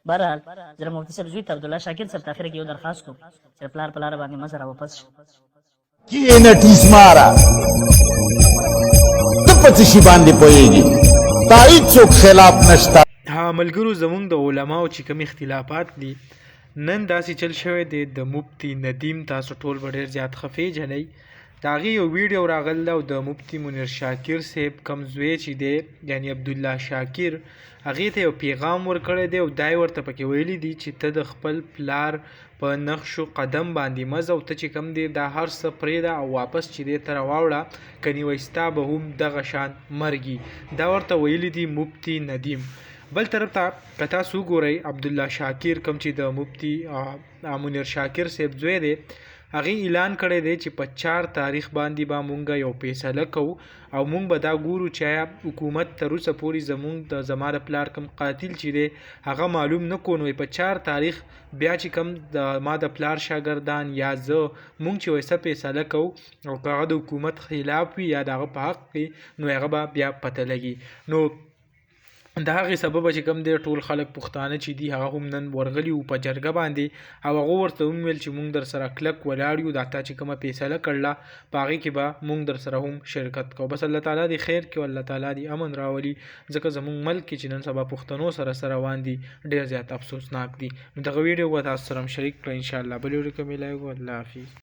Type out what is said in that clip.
بهرحال زه د مفتي صاحب زوی ته عبدالله شاکر صاحب ته اخره کې یو درخواست کوم چې د پلار په لاره باندې مه زه راواپس شي. کینه ټیس مارا ته په څه شي باندې پوهېږي تا هېڅوک خلاف نشته. ها ملګرو زمونږ د علماو چې کوم اختلافات دي نن داسې چل شوی دی د مفتی ندیم تاسو ټول به ډېر زیات ښه پیژنئ د هغې یو ویډیو راغلی او د مفتی منیر شاکر صاحب کوم زوی چې دی یعنی عبدالله شاکر هغې ته یو پیغام ورکړی دی او دا یې ورته پکې ویلي دي چې ته د خپل پلار په نقشو قدم باندې مزه او ته چې کوم دی دا هر څه پرېږده او واپس چې دی ته راواوړه کنې وایي ستا به هم دغه شان مرګي دا ورته ویلي دي مفتی ندیم. بل طرف ته که تاسو وګورئ عبدالله شاکر کوم چې د مفتی منیر شاکر صاحب زوی دی هغې اعلان کړی دی چې په 4 تاریخ باندې به مونږ یو فیصله کوو او مونږ به دا ګورو چې آیا حکومت تر اوسه پورې زما د پلار کوم قاتل چې دی هغه معلوم نه کو نو په 4 تاریخ بیا چې کوم ما د پلار شاګردان یا زه مونږ چې وایسه فیصله کوو او که هغه د حکومت خلاف وي یا د هغه په حق کې نو هغه به بیا پته لګي. نو د هغې سببه چې کوم دی ټول خلک پښتانه چې دي هغه هم نن ورغلي وو په جرګه باندې او هغه ورته وویل چې مونږ در سره کلک ولاړ یو دا تا چې کومه فیصله کړله په هغې کې به مونږ در سره هم شرکت کوو. بس الله تعالی دې خیر کړي او الله تعالی دې امن راولي ځکه زمونږ ملک کې چې نن سبا پښتنو سره روان دي ډېر زیات افسوسناک دي. نو دغه ویډیو به تاسو سره هم شریک کړئ انشاءالله بل ویډیو کې ملاوو. الله حافظ.